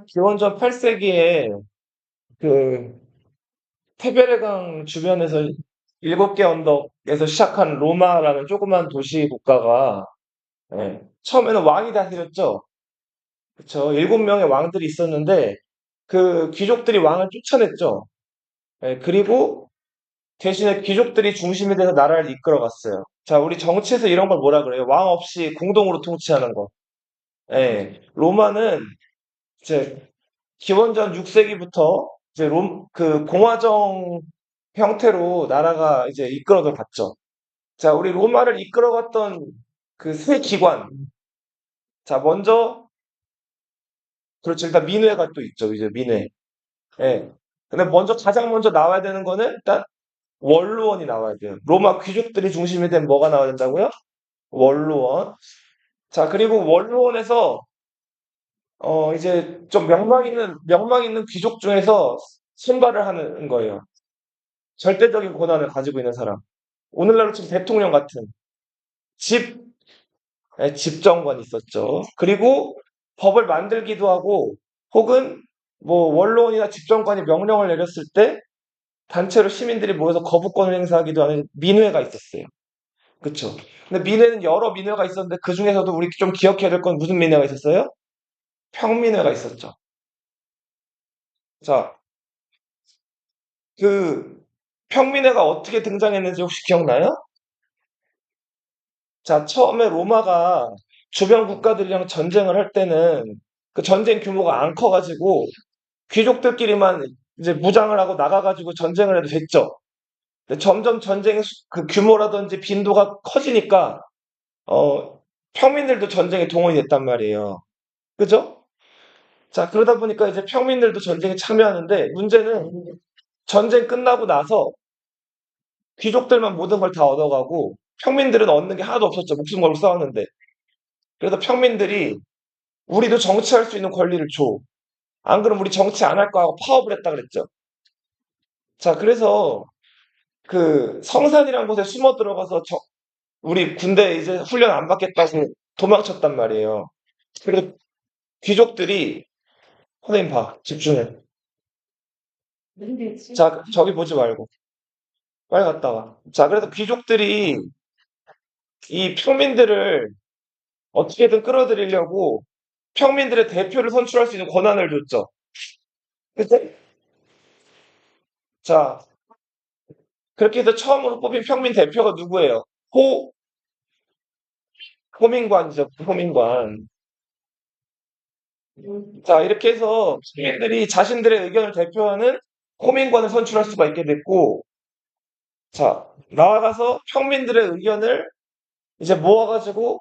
기원전 8세기에 그 테베레강 주변에서 일곱 개 언덕에서 시작한 로마라는 조그만 도시 국가가 예, 처음에는 왕이 다스렸죠. 그쵸. 일곱 명의 왕들이 있었는데 그 귀족들이 왕을 쫓아냈죠. 예, 그리고 대신에 귀족들이 중심이 돼서 나라를 이끌어갔어요. 자, 우리 정치에서 이런 걸 뭐라 그래요? 왕 없이 공동으로 통치하는 거. 예, 로마는 이제 기원전 6세기부터 이제 그 공화정 형태로 나라가 이제 이끌어져 갔죠. 자, 우리 로마를 이끌어갔던 그 세 기관. 자, 먼저, 그렇죠. 일단 민회가 또 있죠. 이제 민회. 예. 근데 가장 먼저 나와야 되는 거는 일단 원로원이 나와야 돼요. 로마 귀족들이 중심이 된 뭐가 나와야 된다고요? 원로원. 자, 그리고 원로원에서, 이제 좀 명망 있는 귀족 중에서 선발을 하는 거예요. 절대적인 권한을 가지고 있는 사람. 오늘날로 치면 대통령 같은 집, 집정관이 있었죠. 그리고 법을 만들기도 하고, 혹은 뭐 원로원이나 집정관이 명령을 내렸을 때 단체로 시민들이 모여서 거부권을 행사하기도 하는 민회가 있었어요. 그쵸? 근데 민회는 여러 민회가 있었는데 그 중에서도 우리 좀 기억해야 될 건 무슨 민회가 있었어요? 평민회가 있었죠. 자, 그 평민회가 어떻게 등장했는지 혹시 기억나요? 자, 처음에 로마가 주변 국가들이랑 전쟁을 할 때는 그 전쟁 규모가 안 커가지고 귀족들끼리만 이제 무장을 하고 나가가지고 전쟁을 해도 됐죠. 근데 점점 전쟁의 그 규모라든지 빈도가 커지니까 평민들도 전쟁에 동원이 됐단 말이에요. 그죠? 자, 그러다 보니까 이제 평민들도 전쟁에 참여하는데 문제는 전쟁 끝나고 나서 귀족들만 모든 걸 다 얻어가고 평민들은 얻는 게 하나도 없었죠. 목숨 걸고 싸웠는데. 그래서 평민들이 우리도 정치할 수 있는 권리를 줘. 안 그러면 우리 정치 안 할 거 하고 파업을 했다 그랬죠. 자, 그래서 그 성산이라는 곳에 숨어 들어가서 우리 군대 이제 훈련 안 받겠다고 도망쳤단 말이에요. 그래서 귀족들이 선생님 봐, 집중해. 자, 저기 보지 말고 빨리 갔다 와. 자, 그래서 귀족들이 이 평민들을 어떻게든 끌어들이려고 평민들의 대표를 선출할 수 있는 권한을 줬죠. 그때 자, 그렇게 해서 처음으로 뽑힌 평민 대표가 누구예요? 호 호민관이죠. 호민관. 자, 이렇게 해서 시민들이 자신들의 의견을 대표하는 호민관을 선출할 수가 있게 됐고, 자, 나아가서 평민들의 의견을 이제 모아가지고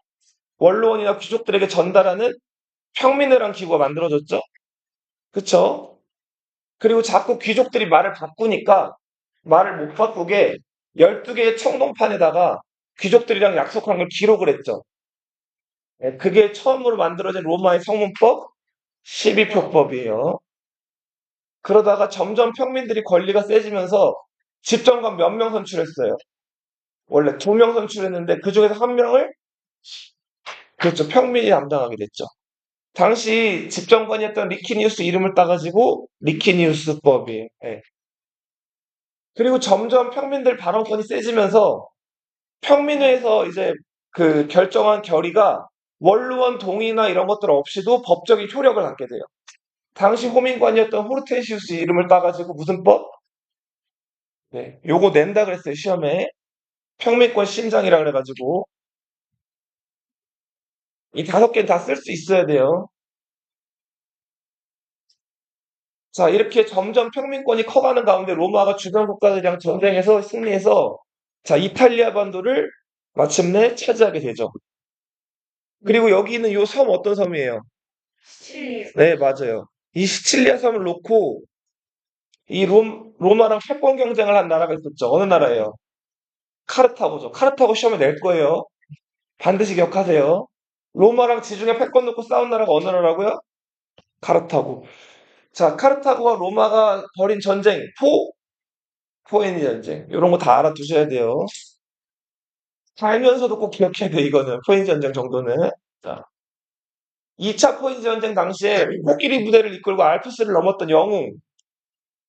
원로원이나 귀족들에게 전달하는 평민회란 기구가 만들어졌죠. 그쵸? 그리고 자꾸 귀족들이 말을 바꾸니까 말을 못 바꾸게 12개의 청동판에다가 귀족들이랑 약속한 걸 기록을 했죠. 예, 그게 처음으로 만들어진 로마의 성문법 12표법이에요. 그러다가 점점 평민들이 권리가 세지면서 집정관 몇 명 선출했어요. 원래 2명 선출했는데 그 중에서 한 명을 그렇죠. 평민이 담당하게 됐죠. 당시 집정관이었던 리키니우스 이름을 따가지고 리키니우스법이에요. 예. 그리고 점점 평민들 발언권이 세지면서 평민회에서 이제 그 결정한 결의가 원로원 동의나 이런 것들 없이도 법적인 효력을 갖게 돼요. 당시 호민관이었던 호르텐시우스 이름을 따가지고 무슨 법? 네, 요거 낸다 그랬어요, 시험에. 평민권 신장이라 그래가지고. 이 5개는 다 쓸 수 있어야 돼요. 자, 이렇게 점점 평민권이 커가는 가운데 로마가 주변 국가들이랑 전쟁에서 승리해서 자, 이탈리아 반도를 마침내 차지하게 되죠. 그리고 여기 있는 요 섬 어떤 섬이에요? 네, 맞아요. 이 시칠리아 섬을 놓고 이 로마랑 패권 경쟁을 한 나라가 있었죠. 어느 나라예요? 카르타고죠. 카르타고 시험에 낼 거예요. 반드시 기억하세요. 로마랑 지중해 패권 놓고 싸운 나라가 어느 나라고요? 카르타고. 자, 카르타고와 로마가 벌인 전쟁, 포에니 전쟁. 이런 거 다 알아두셔야 돼요. 살면서도 꼭 기억해야 돼, 이거는. 포에니 전쟁 정도는. 자, 2차 포이즈 전쟁 당시에 코끼리 부대를 이끌고 알프스를 넘었던 영웅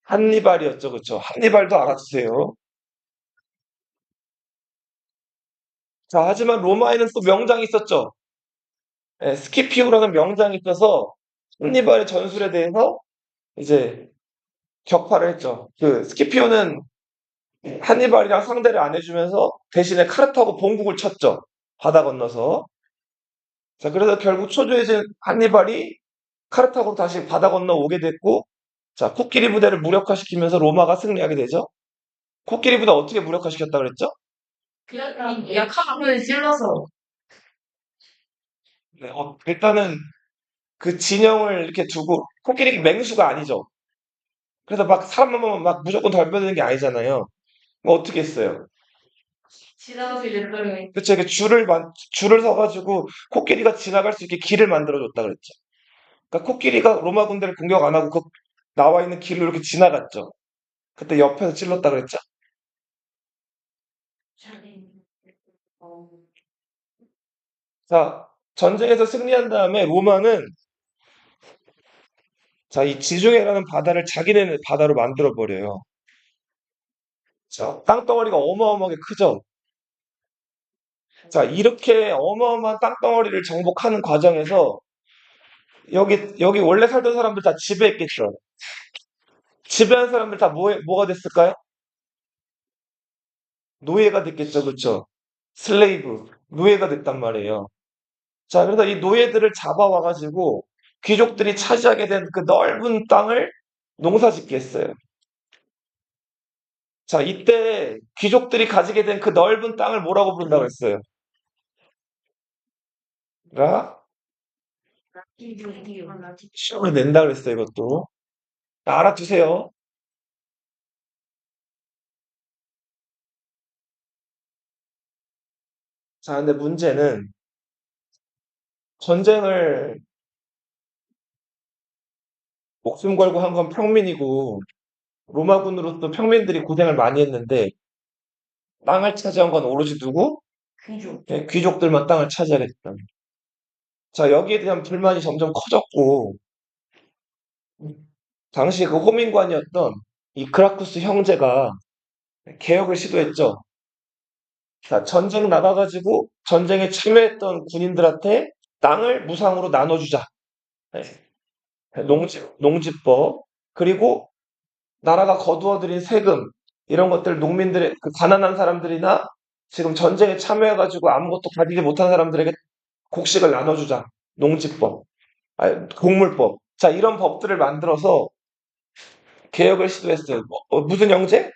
한니발이었죠, 그쵸? 한니발도 알아두세요. 자, 하지만 로마에는 또 명장이 있었죠. 예, 스키피오라는 명장이 있어서 한니발의 전술에 대해서 이제 격파를 했죠. 그 스키피오는 한니발이랑 상대를 안 해주면서 대신에 카르타고 본국을 쳤죠. 바다 건너서. 자, 그래서 결국 초조해진 한니발이 카르타고로 다시 바다 건너 오게 됐고, 자, 코끼리 부대를 무력화시키면서 로마가 승리하게 되죠. 코끼리 부대 어떻게 무력화시켰다 그랬죠? 그냥 약한 부분을 찔러서. 네, 일단은 그 진영을 이렇게 두고, 코끼리 맹수가 아니죠. 그래서 막 사람만 막 무조건 덤벼드는 게 아니잖아요. 뭐 어떻게 했어요? 지나가서 이제 그러면 그쵸, 이렇게 줄을 서가지고 코끼리가 지나갈 수 있게 길을 만들어줬다 그랬죠. 그러니까 코끼리가 로마 군대를 공격 안 하고 그 나와 있는 길로 이렇게 지나갔죠. 그때 옆에서 찔렀다 그랬죠. 자기 어, 자, 전쟁에서 승리한 다음에 로마는 자, 이 지중해라는 바다를 자기네 바다로 만들어 버려요. 자, 땅덩어리가 어마어마하게 크죠. 자, 이렇게 어마어마한 땅덩어리를 정복하는 과정에서 여기 원래 살던 사람들 다 지배했겠죠. 지배한 사람들 다 뭐가 됐을까요? 노예가 됐겠죠, 그렇죠? 슬레이브, 노예가 됐단 말이에요. 자, 그래서 이 노예들을 잡아와가지고 귀족들이 차지하게 된 그 넓은 땅을 농사짓게 했어요. 자, 이때 귀족들이 가지게 된 그 넓은 땅을 뭐라고 부른다고 했어요? 라? 이유 하나 시험을 낸다 그랬어요, 이것도. 알아두세요. 자, 근데 문제는 전쟁을 목숨 걸고 한 건 평민이고 로마군으로서 평민들이 고생을 많이 했는데 땅을 차지한 건 오로지 누구? 귀족. 네, 귀족들만 땅을 차지하겠다. 자, 여기에 대한 불만이 점점 커졌고 당시 그 호민관이었던 이 그라쿠스 형제가 개혁을 시도했죠. 자, 전쟁 나가가지고 전쟁에 참여했던 군인들한테 땅을 무상으로 나눠주자. 네, 농지법. 그리고 나라가 거두어들인 세금, 이런 것들 농민들의, 그 가난한 사람들이나 지금 전쟁에 참여해가지고 아무것도 가지지 못한 사람들에게 곡식을 나눠주자. 농지법. 곡물법. 자, 이런 법들을 만들어서 개혁을 시도했어요. 무슨 형제?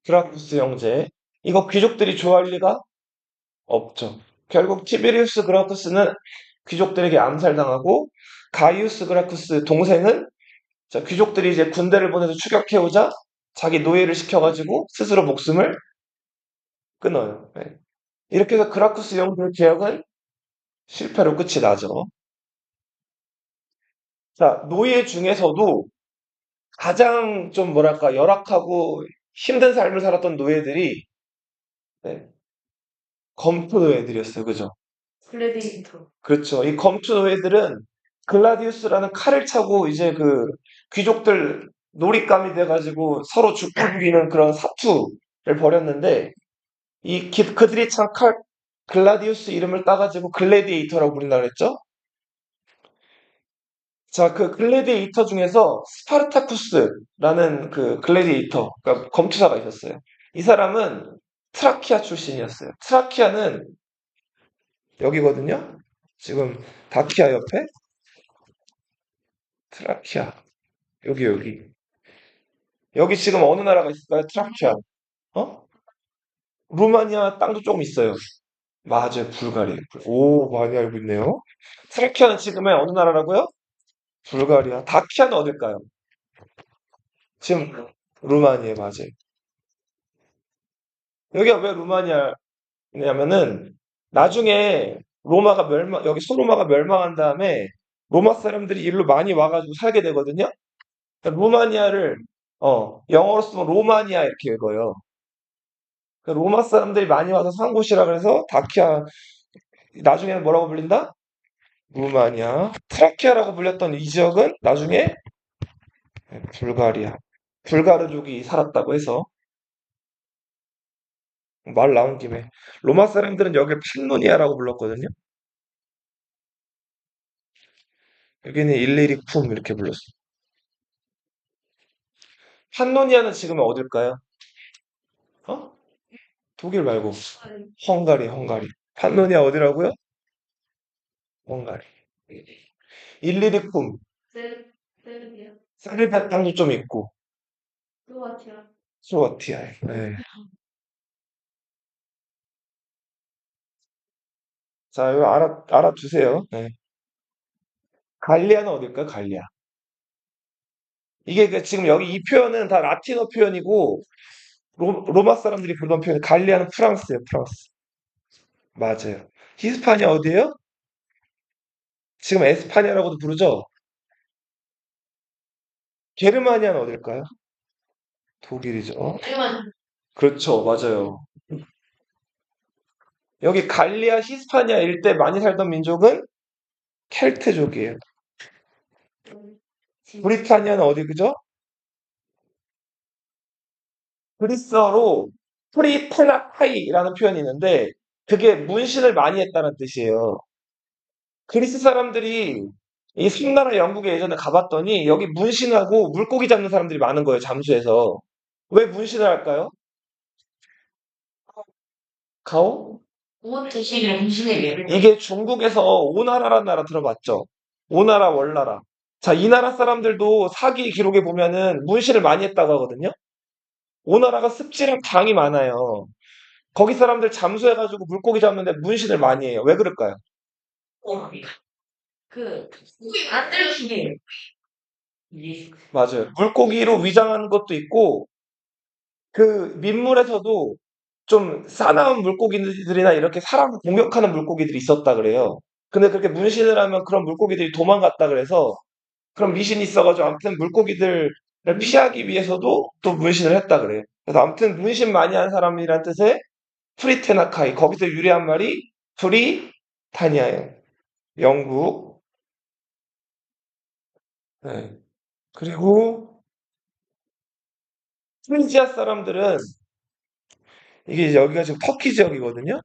드라쿠스 형제. 이거 귀족들이 좋아할 리가 없죠. 결국 티베리우스 그라쿠스는 귀족들에게 암살당하고 가이우스 그라쿠스 동생은 자, 귀족들이 이제 군대를 보내서 추격해오자 자기 노예를 시켜가지고 스스로 목숨을 끊어요. 네. 이렇게 해서 그라쿠스 형제 개혁은 실패로 끝이 나죠. 자, 노예 중에서도 가장 좀 뭐랄까 열악하고 힘든 삶을 살았던 노예들이 네, 검투 노예들이었어요. 그죠? 글래디에이터. 그렇죠. 이 검투 노예들은 글라디우스라는 칼을 차고 이제 그 귀족들 놀잇감이 돼가지고 서로 죽고 죽이는 그런 사투를 벌였는데 그들이 찬 글라디우스 이름을 따가지고 글래디에이터라고 부른다 그랬죠? 자, 그 글래디에이터 중에서 스파르타쿠스라는 그 글래디에이터, 그러니까 검투사가 있었어요. 이 사람은 트라키아 출신이었어요. 트라키아는 여기거든요. 지금 다키아 옆에 트라키아. 여기. 여기 지금 어느 나라가 있을까요? 트라키아. 어? 루마니아 땅도 조금 있어요. 맞아요. 불가리아. 오, 많이 알고 있네요. 트라키아는 지금의 어느 나라라고요? 불가리아. 다키아는 어딜까요? 지금 루마니아 맞아요. 여기가 왜 루마니아냐면은 나중에 여기 소로마가 멸망한 다음에 로마 사람들이 일로 많이 와가지고 살게 되거든요. 그러니까 루마니아를 영어로 쓰면 로마니아 이렇게 읽어요. 그러니까 로마 사람들이 많이 와서 산 곳이라 그래서 다키아 나중에는 뭐라고 불린다? 루마니아, 트라키아라고 불렸던 이 지역은 나중에 불가리아, 불가르족이 살았다고 해서 말 나온 김에 로마 사람들은 여기를 판노니아라고 불렀거든요. 여기는 일리리쿰 이렇게 불렀어. 판노니아는 지금은 어딜까요? 어? 독일 말고 헝가리. 판노니아 어디라고요? 헝가리. 일리리쿰, 세르비아. 세르비아 땅도 좀 있고 크로아티아. 스로바티아에. 네. 자, 이거 알아두세요. 네. 갈리아는 어딜까요? 갈리아. 이게 지금 여기 이 표현은 다 라틴어 표현이고 로마 사람들이 부르던 표현 갈리아는 프랑스예요. 프랑스. 맞아요. 히스파니아 어디예요? 지금 에스파냐라고도 부르죠? 게르마니아는 어딜까요? 독일이죠. 일반. 그렇죠. 맞아요. 여기 갈리아, 히스파니아 일대 많이 살던 민족은 켈트족이에요. 브리타니아는 어디 그죠? 그리스어로 프리테나카이라는 표현이 있는데 그게 문신을 많이 했다는 뜻이에요. 그리스 사람들이 이 섬나라 영국에 예전에 가봤더니 여기 문신하고 물고기 잡는 사람들이 많은 거예요. 잠수해서. 왜 문신을 할까요? 가오? 무엇 대신에 음식의 예를 이게 중국에서 오나라라는 나라 들어봤죠? 오나라, 월나라. 자, 이 나라 사람들도 사기 기록에 보면은 문신을 많이 했다고 하거든요. 오나라가 습지랑 강이 많아요. 거기 사람들 잠수해가지고 물고기 잡는데 문신을 많이 해요. 왜 그럴까요? 그, 안 들키게. 맞아요. 물고기로 위장하는 것도 있고, 그 민물에서도 좀 사나운 물고기들이나 이렇게 사람을 공격하는 물고기들이 있었다 그래요. 근데 그렇게 문신을 하면 그런 물고기들이 도망갔다 그래서 그런 미신이 있어가지고 아무튼 물고기들을 피하기 위해서도 또 문신을 했다 그래요. 그래서 아무튼 문신 많이 한 사람이란 뜻의 프리테나카이 거기서 유래한 말이 프리타니아예요. 영국. 네. 그리고 프리지아 사람들은 이게 이제 여기가 지금 터키 지역이거든요.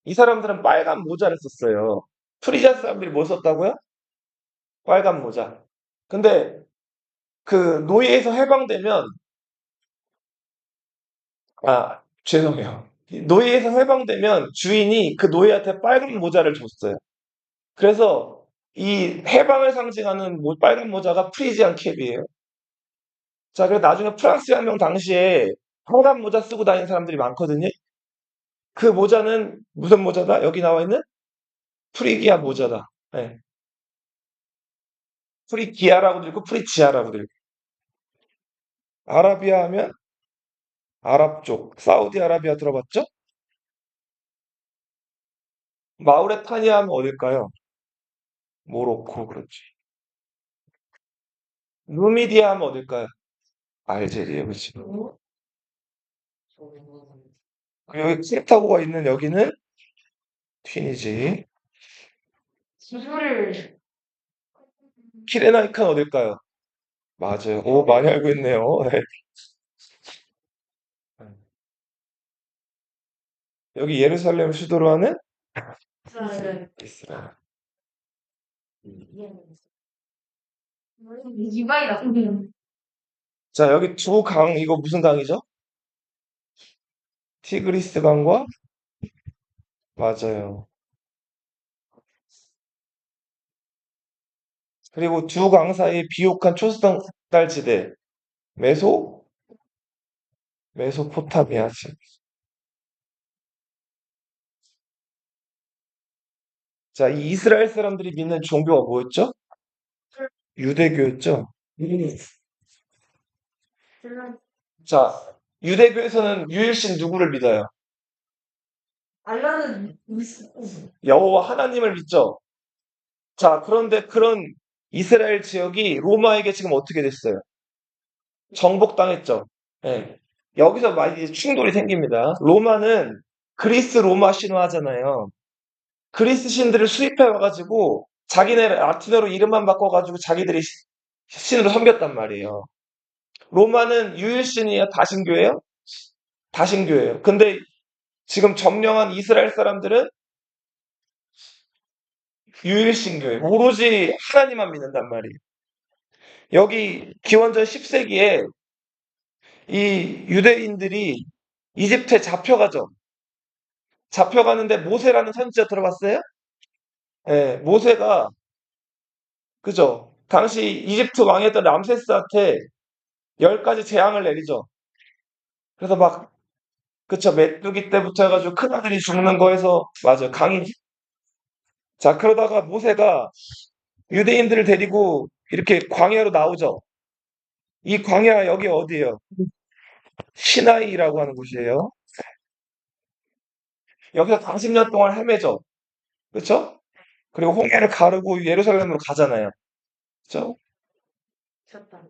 이 사람들은 빨간 모자를 썼어요. 프리지아 사람들이 뭐 썼다고요? 빨간 모자. 근데 그 노예에서 해방되면 죄송해요. 노예에서 해방되면 주인이 그 노예한테 빨간 모자를 줬어요. 그래서 이 해방을 상징하는 빨간 모자가 프리지안 캡이에요. 자, 그래서 나중에 프랑스 혁명 당시에 빨간 모자 쓰고 다니는 사람들이 많거든요. 그 모자는 무슨 모자다? 여기 나와 있는 프리기아 모자다. 네. 프리기아라고도 읽고 프리지아라고도 읽고. 아라비아 하면 아랍 쪽. 사우디아라비아 들어봤죠? 마우레타니아 하면 어딜까요? 모로코, 그렇지. 누미디아 하면 어딜까요? 알제리에, 그렇지. 그리고 여기 캡타고가 있는 여기는 튀니지. 기술을 키레나이카는 어딜까요? 맞아요. 오, 많이 알고 있네요. 네. 여기 예루살렘 수도로 하는 이스라엘. 이스라엘. 이방이다. 자, 여기 두 강, 이거 무슨 강이죠? 티그리스 강과 맞아요. 그리고 두 강 사이에 비옥한 초수달 지대, 메소, 메소포타미아 지역. 자, 이 이스라엘 사람들이 믿는 종교가 뭐였죠? 유대교였죠? 자, 유대교에서는 유일신 누구를 믿어요? 알라는 여호와 하나님을 믿죠? 자, 그런데 그런 이스라엘 지역이 로마에게 지금 어떻게 됐어요? 정복당했죠? 예. 여기서 많이 이제 충돌이 생깁니다. 로마는 그리스 로마 신화잖아요. 그리스 신들을 수입해 와가지고 자기네 라틴어로 이름만 바꿔가지고 자기들이 신으로 섬겼단 말이에요. 로마는 유일신이에요? 다신교예요? 다신교예요. 근데 지금 점령한 이스라엘 사람들은 유일신교예요. 오로지 하나님만 믿는단 말이에요. 여기 기원전 10세기에 이 유대인들이 이집트에 잡혀가죠. 잡혀가는데 모세라는 선지자 들어봤어요? 예, 모세가 그죠? 당시 이집트 왕이었던 람세스한테 10가지 재앙을 내리죠. 그래서 막 그쵸, 메뚜기 때부터 해가지고 큰아들이 죽는 거에서 맞아요. 강인. 자, 그러다가 모세가 유대인들을 데리고 이렇게 광야로 나오죠. 이 광야 여기 어디예요? 시나이라고 하는 곳이에요. 여기서 40년 동안 헤매죠. 그쵸? 그리고 홍해를 가르고 예루살렘으로 가잖아요. 그쵸? 졌다.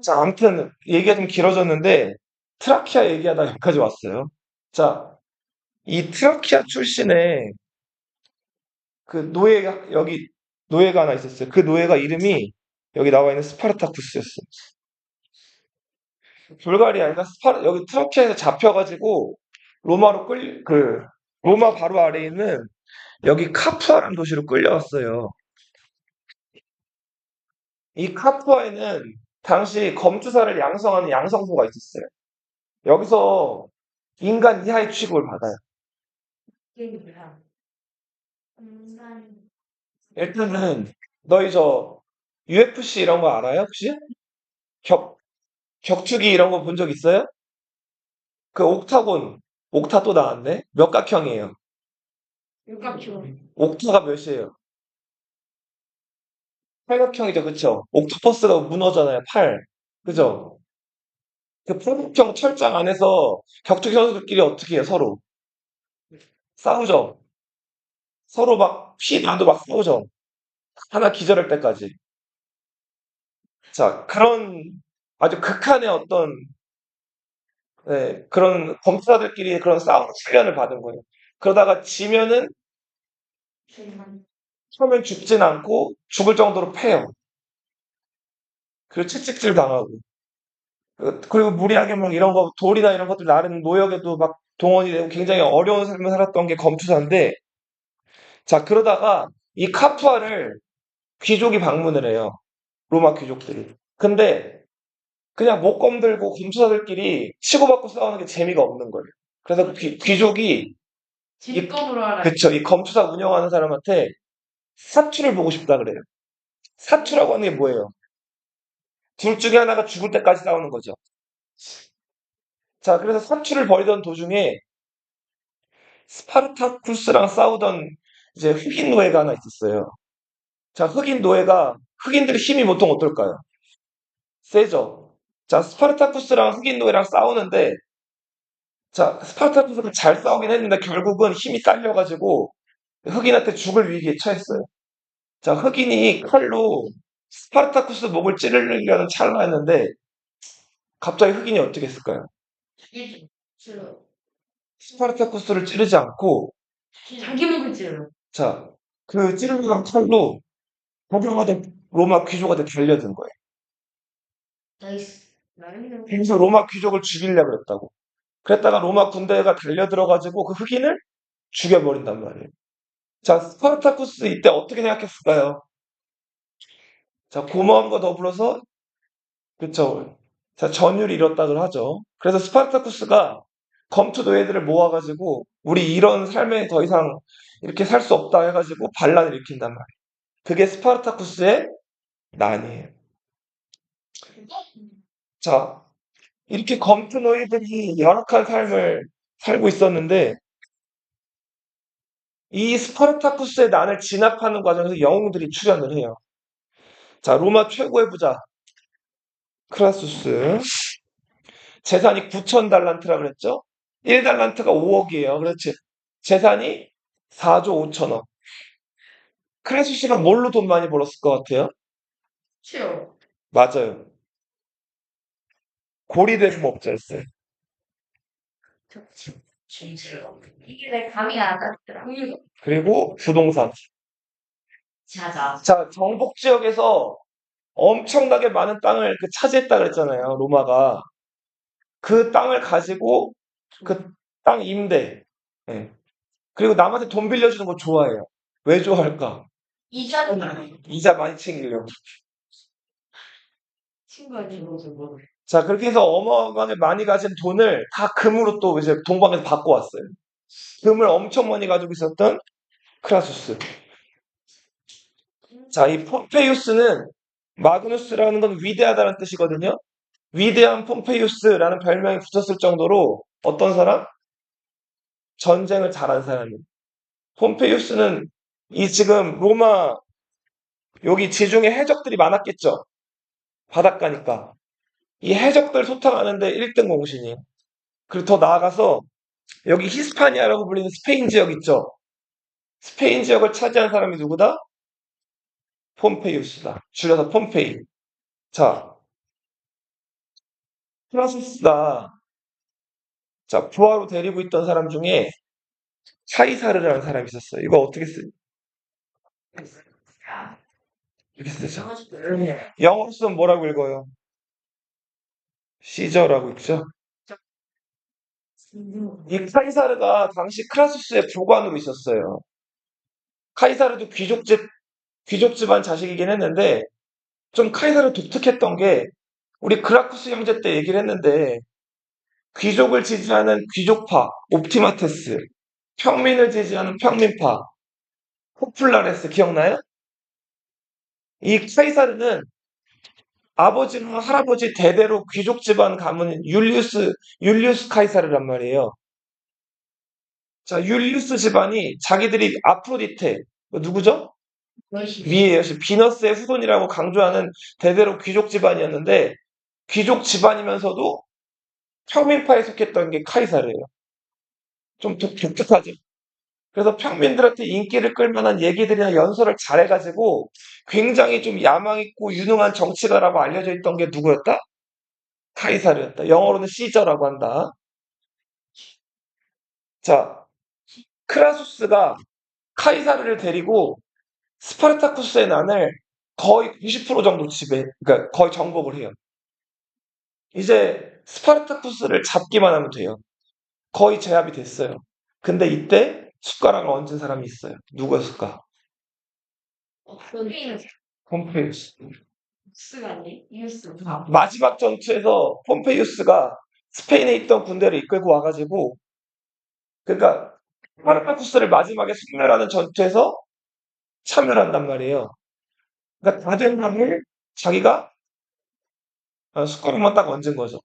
자, 아무튼 얘기가 좀 길어졌는데 트라키아 얘기하다 여기까지 왔어요. 자, 이 트라키아 출신의 그 노예가 여기 노예가 하나 있었어요. 그 노예가 이름이 여기 나와 있는 스파르타쿠스였어요. 불가리아가 여기 트라키아에서 잡혀가지고 로마로 로마 바로 아래에 있는 여기 카푸아라는 도시로 끌려왔어요. 이 카푸아에는 당시 검투사를 양성하는 양성소가 있었어요. 여기서 인간 이하의 취급을 받아요. 이게 뭐야? 인간. 일단은 너희 저 UFC 이런 거 알아요? 혹시? 격 격투기 이런 거 본 적 있어요? 그 옥타 또 나왔네. 몇 각형이에요? 육각형. 옥타가 몇이에요? 팔각형이죠, 그쵸? 옥토퍼스가 문어잖아요, 팔. 그죠? 그 팔각형 철장 안에서 격투기 선수들끼리 어떻게 해요, 서로? 싸우죠? 서로 막 피 나도 막 싸우죠? 하나 기절할 때까지. 자, 그런 아주 극한의 어떤 네, 그런 검사들끼리 그런 싸움 훈련을 받은 거예요. 그러다가 지면은 질문. 처음엔 죽진 않고 죽을 정도로 패요. 그리고 채찍질 당하고. 그리고 무리하게 막 이런 거, 돌이나 이런 것들 나르는 노역에도 막 동원이 되고 굉장히 어려운 삶을 살았던 게 검투사인데, 자, 그러다가 이 카푸아를 귀족이 방문을 해요. 로마 귀족들이. 근데 그냥 목검 들고 검투사들끼리 치고받고 싸우는 게 재미가 없는 거예요. 그래서 그 귀족이 직검으로 알아요. 그쵸, 이 검투사 운영하는 사람한테 사투를 보고 싶다 그래요. 사투라고 하는 게 뭐예요? 둘 중에 하나가 죽을 때까지 싸우는 거죠. 자, 그래서 사투를 벌이던 도중에 스파르타쿠스랑 싸우던 이제 흑인 노예가 하나 있었어요. 자, 흑인 노예가 흑인들의 힘이 보통 어떨까요? 세죠. 자, 스파르타쿠스랑 흑인 노예랑 싸우는데 자, 스파르타쿠스가 잘 싸우긴 했는데 결국은 힘이 딸려가지고 흑인한테 죽을 위기에 처했어요. 자, 흑인이 칼로 스파르타쿠스 목을 찌르려는 찰나였는데 갑자기 흑인이 어떻게 했을까요? 죽이죠. 싫어. 스파르타쿠스를 찌르지 않고 자기 목을 찔러. 자, 그 찌르려는 칼로 복용하던 로마 귀족한테 달려든 거예요. 나이스. 나는 그래서 로마 귀족을 죽이려고 그랬다고. 그랬다가 로마 군대가 달려들어가지고 그 흑인을 죽여버린단 말이에요. 자, 스파르타쿠스 이때 어떻게 생각했을까요? 자, 고마움과 더불어서 그쵸. 자, 전율이 잃었다고 하죠. 그래서 스파르타쿠스가 검투 노예들을 모아가지고 우리 이런 삶에 더 이상 이렇게 살 수 없다 해가지고 반란을 일으킨단 말이에요. 그게 스파르타쿠스의 난이에요. 자, 이렇게 검투 노예들이 열악한 삶을 살고 있었는데 이 스파르타쿠스의 난을 진압하는 과정에서 영웅들이 출연을 해요. 자, 로마 최고의 부자 크라수스. 재산이 9천 달란트라 그랬죠? 1달란트가 5억이에요. 그렇지. 재산이 4조 5천억. 크라수스가 뭘로 돈 많이 벌었을 것 같아요? 싫어. 맞아요. 고리대금업자였어요. 진짜로. 이게 내 감이 안 갔더라. 그리고 부동산. 자자. 자, 정복 지역에서 엄청나게 많은 땅을 차지했다 그랬잖아요, 로마가. 그 땅을 가지고 그 땅 임대. 예. 그리고 남한테 돈 빌려주는 거 좋아해요. 왜 좋아할까? 이자는 이자 많이 챙기려고. 친구한테 뭐. 자, 그렇게 해서 어마어마하게 많이 가진 돈을 다 금으로 또 이제 동방에서 받고 왔어요. 금을 엄청 많이 가지고 있었던 크라수스. 자, 이 폼페이우스는 마그누스라는 건 위대하다는 뜻이거든요. 위대한 폼페이우스라는 별명이 붙었을 정도로 어떤 사람? 전쟁을 잘한 사람이에요. 폼페이우스는 이 지금 로마 여기 지중해 해적들이 많았겠죠. 바닷가니까. 이 해적들 소탕하는데 1등 공신이에요. 그리고 더 나아가서 여기 히스파니아라고 불리는 스페인 지역 있죠. 스페인 지역을 차지한 사람이 누구다? 폼페이우스다. 줄여서 폼페이. 자, 프라스스가 자 부하로 데리고 있던 사람 중에 카이사르라는 사람이 있었어요. 이거 어떻게 쓰? 이렇게 쓰죠. 영어로 쓰면 뭐라고 읽어요? 시저라고 읽죠. 이 카이사르가 당시 크라수스의 부관으로 있었어요. 카이사르도 귀족 집안 자식이긴 했는데 좀 카이사르 독특했던 게 우리 그라쿠스 형제 때 얘기를 했는데 귀족을 지지하는 귀족파 옵티마테스, 평민을 지지하는 평민파 포플라레스 기억나요? 이 카이사르는 아버지나 할아버지 대대로 귀족 집안 가문인 율리우스 카이사르란 말이에요. 자, 율리우스 집안이 자기들이 아프로디테 누구죠? 위의 여신 비너스의 후손이라고 강조하는 대대로 귀족 집안이었는데 귀족 집안이면서도 평민파에 속했던 게 카이사르예요. 좀 독특하죠. 그래서 평민들한테 인기를 끌만한 얘기들이나 연설을 잘해가지고 굉장히 좀 야망 있고 유능한 정치가라고 알려져 있던 게 누구였다? 카이사르였다. 영어로는 시저라고 한다. 자, 크라수스가 카이사르를 데리고 스파르타쿠스의 난을 거의 90% 정도 그러니까 거의 정복을 해요. 이제 스파르타쿠스를 잡기만 하면 돼요. 거의 제압이 됐어요. 근데 이때 숟가락을 얹은 사람이 있어요. 누구였을까? 폼페이우스. 뉴스가 아니? 뉴스. 마지막 전투에서 폼페이우스가 스페인에 있던 군대를 이끌고 와가지고, 그러니까 스파르타쿠스를 마지막에 섬멸하는 전투에서 참여를 한단 말이에요. 그러니까 다 된 사람을 자기가 숟가락만 딱 얹은 거죠.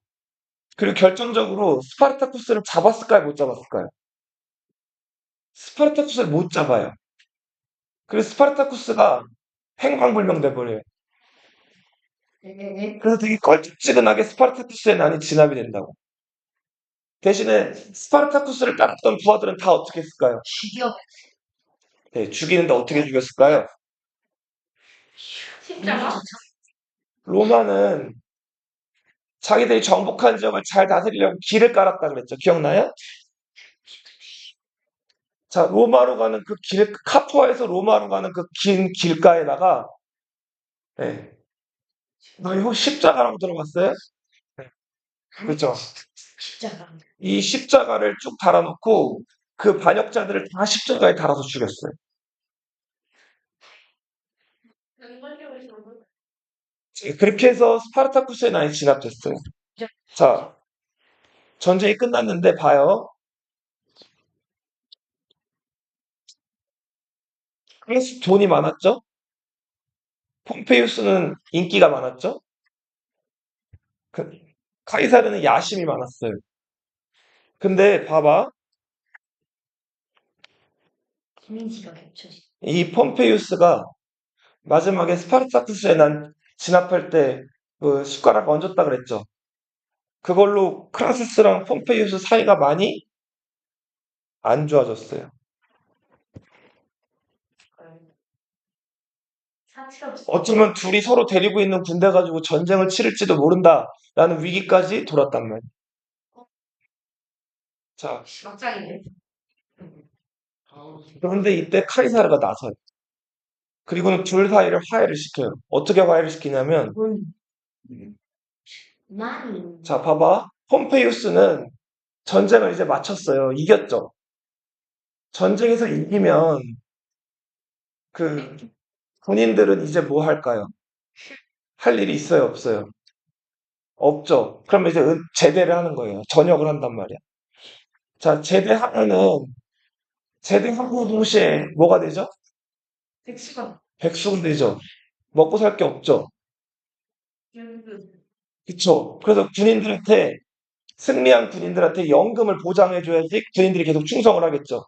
그리고 결정적으로 스파르타쿠스를 잡았을까요? 못 잡았을까요? 스파르타쿠스를 못 잡아요. 그래서 스파르타쿠스가 행방불명 돼버려요. 그래서 되게 껄쩍지근하게 스파르타쿠스의 난이 진압이 된다고. 대신에 스파르타쿠스를 따랐던 부하들은 다 어떻게 했을까요? 죽여. 네, 죽이는데 어떻게 죽였을까요? 십자가? 로마는 자기들이 정복한 지역을 잘 다스리려고 길을 깔았다 그랬죠. 기억나요? 자, 로마로 가는 그 카푸아에서 로마로 가는 그 긴 길가에다가, 네. 너 이거 십자가라고 들어봤어요? 그렇죠. 십자가. 이 십자가를 쭉 달아놓고 그 반역자들을 다 십자가에 달아서 죽였어요. 그렇게 해서 스파르타쿠스의 난이 진압됐어요. 자, 전쟁이 끝났는데 봐요. 그래서 돈이 많았죠? 폼페이우스는 인기가 많았죠? 그, 카이사르는 야심이 많았어요. 근데 봐봐. 이미지가 겹쳐지. 이 폼페이우스가 마지막에 스파르타쿠스에 난 진압할 때 그 숟가락 얹었다 그랬죠? 그걸로 크라수스랑 폼페이우스 사이가 많이 안 좋아졌어요. 사치가 없어. 어쩌면 둘이 서로 데리고 있는 군대 가지고 전쟁을 치를지도 모른다라는 위기까지 돌았단 말이에요. 자, 막장이네. 그런데 이때 카이사르가 나서요. 그리고는 둘 사이를 화해를 시켜요. 어떻게 화해를 시키냐면, 많이. 자, 봐봐. 폼페이우스는 전쟁을 이제 마쳤어요. 이겼죠. 전쟁에서 이기면 그 군인들은 이제 뭐 할까요? 할 일이 있어요, 없어요? 없죠. 그러면 이제 제대를 하는 거예요. 전역을 한단 말이야. 자, 제대하고 동시에 뭐가 되죠? 백수가. 백수가 되죠. 먹고 살 게 없죠. 연금. 그쵸? 그래서 승리한 군인들한테 연금을 보장해줘야지 군인들이 계속 충성을 하겠죠.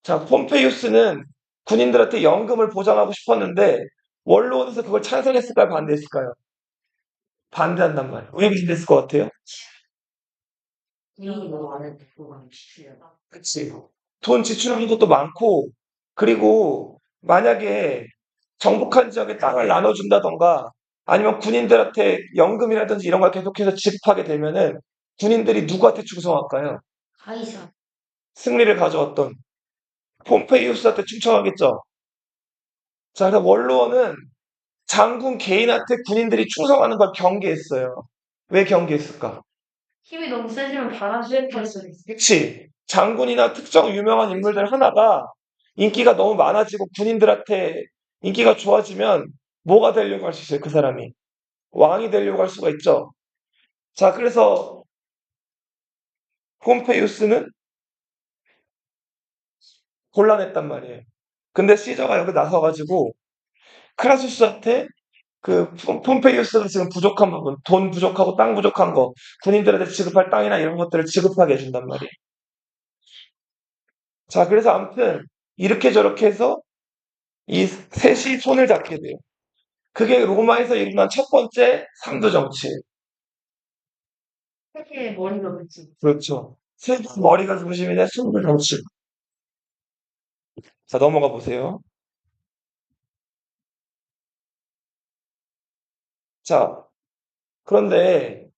자, 폼페이우스는 군인들한테 연금을 보장하고 싶었는데 원로원에서 그걸 찬성했을까요? 반대했을까요? 반대한단 말이에요. 왜 반대했을 것 같아요? 이런 거 많은 백수가 지출려나? 그치. 돈 지출하는 것도 많고, 그리고 만약에 정복한 지역에 땅을 나눠준다던가, 아니면 군인들한테 연금이라든지 이런 걸 계속해서 지급하게 되면은 군인들이 누구한테 충성할까요? 가이사. 승리를 가져왔던 폼페이우스한테 충성하겠죠. 자, 그래서 원로원은 장군 개인한테 군인들이 충성하는 걸 경계했어요. 왜 경계했을까? 힘이 너무 세지면 바라수행할 수도 있어. 그치. 장군이나 특정 유명한 인물들 하나가 인기가 너무 많아지고 군인들한테 인기가 좋아지면 뭐가 되려고 할 수 있어요, 그 사람이. 왕이 되려고 할 수가 있죠. 자, 그래서 폼페이우스는 곤란했단 말이에요. 근데 시저가 여기 나서가지고 크라수스한테 폼페이우스가 지금 부족한 부분, 돈 부족하고 땅 부족한 거, 군인들한테 지급할 땅이나 이런 것들을 지급하게 해준단 말이에요. 자, 그래서 아무튼 이렇게 저렇게 해서 이 셋이 손을 잡게 돼요. 그게 로마에서 일어난 첫 번째 삼두 정치예요. 세계의 머리가 그치. 그렇죠. 셋 머리가 중심인데 삼두 정치. 자, 넘어가 보세요. 자, 그런데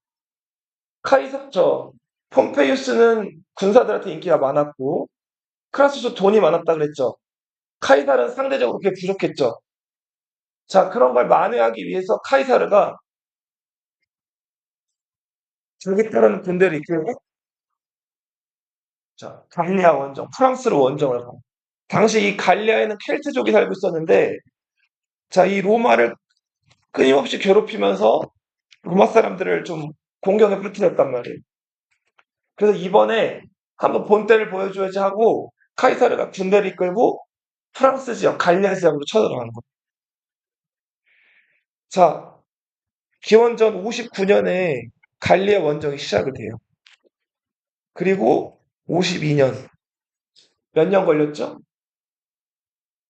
폼페이우스는 군사들한테 인기가 많았고 크라수스 돈이 많았다 그랬죠. 카이사르는 상대적으로 그게 부족했죠. 자, 그런 걸 만회하기 위해서 카이사르가 자기 따르는 군대를 이끌고 자, 갈리아 원정, 프랑스로 원정을 가고 당시 이 갈리아에는 켈트족이 살고 있었는데 자, 이 로마를 끊임없이 괴롭히면서 로마 사람들을 좀 공경에 빠뜨렸단 말이에요. 그래서 이번에 한번 본때를 보여줘야지 하고 카이사르가 군대를 이끌고 프랑스 지역, 갈리아 지역으로 쳐들어가는 거예요. 자, 기원전 59년에 갈리아 원정이 시작이 돼요. 그리고 52년, 몇 년 걸렸죠?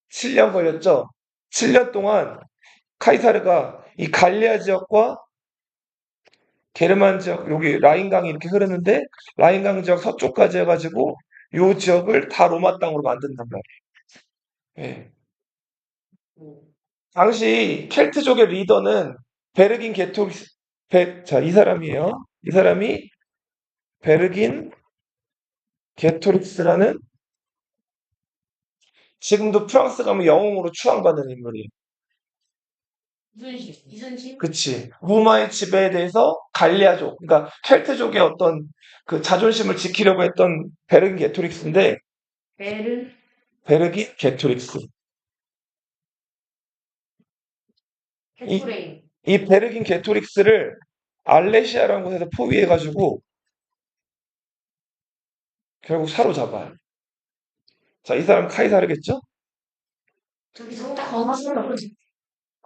7년 걸렸죠? 7년 동안 카이사르가 이 갈리아 지역과 게르만 지역, 여기 라인강이 이렇게 흐르는데 라인강 지역 서쪽까지 해가지고 요 지역을 다 로마 땅으로 만든단 말이에요. 예. 당시 켈트족의 리더는 베르긴 게토릭스, 자, 이 사람이에요. 이 사람이 베르긴 게토릭스라는 지금도 프랑스 가면 영웅으로 추앙받는 인물이에요. 이순신. 이순신? 그치. 로마의 지배에 대해서 갈리아족, 그러니까 켈트족의 어떤 그 자존심을 지키려고 했던 베르긴 게토릭스인데, 베르. 베르긴 게토릭스. 이, 캐프레인. 이 베르긴 게토릭스를 알레시아라는 곳에서 포위해가지고 결국 사로잡아요. 자, 이 사람 카이사르겠죠? 저기서 딱 거만한 거지.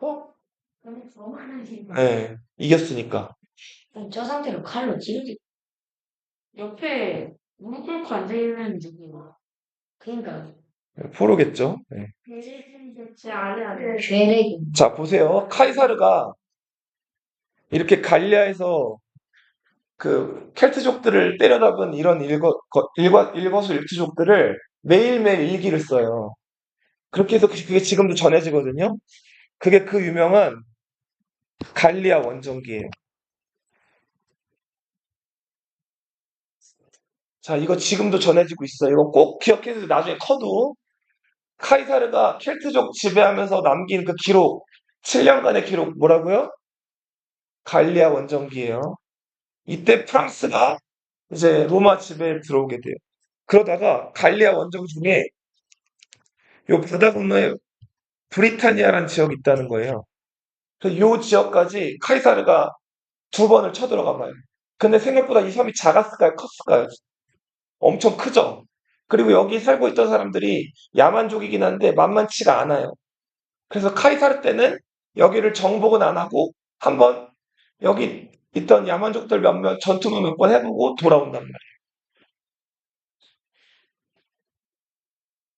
어? 너무 거만하지. 네, 이겼으니까. 저 상태로 칼로 찌르지. 옆에 무릎 꿇고 앉아있는 누구야? 그니까. 포로겠죠? 네. 제 안에 안에. 죄레기. 자, 보세요. 카이사르가 이렇게 갈리아에서 그 켈트족들을 때려잡은 이런 일거수일투족들을 매일매일 일기를 써요. 그렇게 해서 그게 지금도 전해지거든요. 그게 그 유명한 갈리아 원정기예요. 자, 이거 지금도 전해지고 있어요. 이거 꼭 기억해서 나중에 커도 카이사르가 켈트족 지배하면서 남긴 그 기록, 7년간의 기록 뭐라고요? 갈리아 원정기예요. 이때 프랑스가 이제 로마 지배에 들어오게 돼요. 그러다가 갈리아 원정 중에 요 바다 건너에 브리타니아라는 지역이 있다는 거예요. 그래서 요 지역까지 카이사르가 두 번을 쳐들어가 봐요. 근데 생각보다 이 섬이 작았을까요? 컸을까요? 엄청 크죠? 그리고 여기 살고 있던 사람들이 야만족이긴 한데 만만치가 않아요. 그래서 카이사르 때는 여기를 정복은 안 하고 한번 여기 있던 야만족들 몇몇 전투만 몇 번 해보고 돌아온단 말이에요.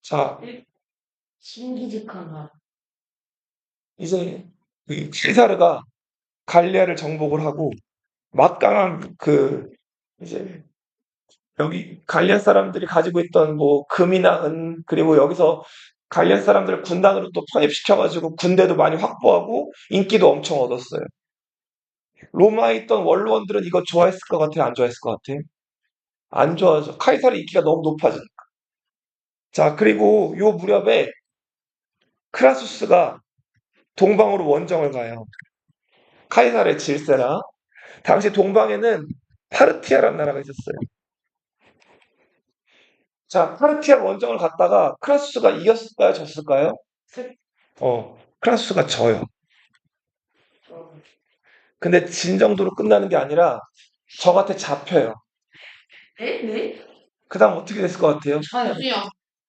자, 신기직하다. 이제 이 카이사르가 갈리아를 정복을 하고 막강한 그 이제 여기 갈리아 사람들이 가지고 있던 뭐 금이나 은 그리고 여기서 갈리아 사람들을 군단으로 또 편입시켜가지고 군대도 많이 확보하고 인기도 엄청 얻었어요. 로마에 있던 원로원들은 이거 좋아했을 것 같아요? 안 좋아했을 것 같아요? 안 좋아하죠. 카이사르 인기가 너무 높아져. 자, 그리고 요 무렵에 크라수스가 동방으로 원정을 가요. 카이사르의 질세라. 당시 동방에는 파르티아라는 나라가 있었어요. 자, 파르티아 원정을 갔다가 크라수스가 이겼을까요? 졌을까요? 크라수스가 져요. 근데 진 정도로 끝나는 게 아니라 적한테 잡혀요. 네? 네? 그 다음 어떻게 됐을 것 같아요? 저요.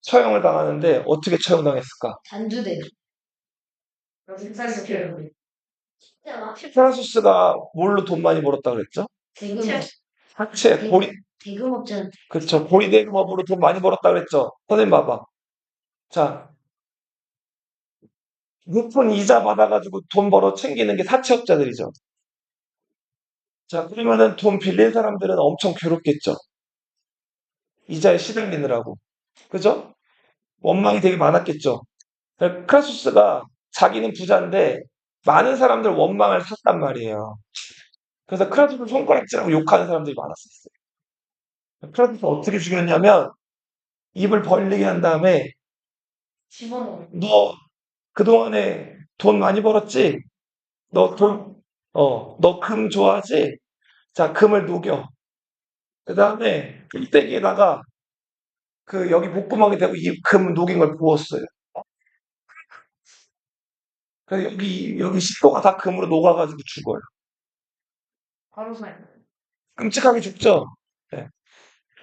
처형을 당하는데 어떻게 처형당했을까? 단두대. 식사시켜요. 진짜 프란시스가 뭘로 돈 많이 벌었다 그랬죠? 대금업. 사채, 보리, 대금업자한테. 그쵸. 보리대금업으로 돈 많이 벌었다 그랬죠? 선생님 봐봐. 자, 높은 이자 받아가지고 돈 벌어 챙기는 게 사채업자들이죠. 자, 그러면은 돈 빌린 사람들은 엄청 괴롭겠죠. 이자에 시달리느라고. 그죠? 원망이 되게 많았겠죠. 크라수스가 자기는 부자인데 많은 사람들 원망을 샀단 말이에요. 그래서 크라수스 손가락질하고 욕하는 사람들이 많았었어요. 크라수스 어떻게 죽였냐면 입을 벌리게 한 다음에 집어넣어. 너 그동안에 돈 많이 벌었지? 너 돈, 너 금 좋아하지? 자, 금을 녹여. 그 다음에 뿔떼기에다가 그 여기 목구멍에 대고 이 금 녹인 걸 부었어요. 그래서 여기 식도가 다 금으로 녹아가지고 죽어요. 바로 살. 끔찍하게 죽죠? 네.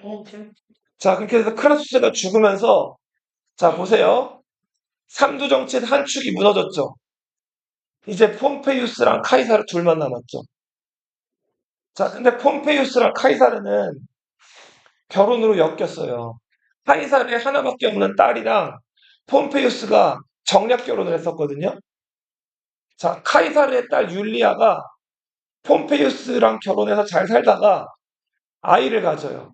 저 자, 그렇게 해서 크라수스가 죽으면서 자, 보세요. 삼두 정치의 한 축이 무너졌죠. 이제 폼페이우스랑 카이사르 둘만 남았죠. 자, 근데 폼페이우스랑 카이사르는 결혼으로 엮였어요. 카이사르의 하나밖에 없는 딸이랑 폼페이우스가 정략 결혼을 했었거든요. 자, 카이사르의 딸 율리아가 폼페이우스랑 결혼해서 잘 살다가 아이를 가져요.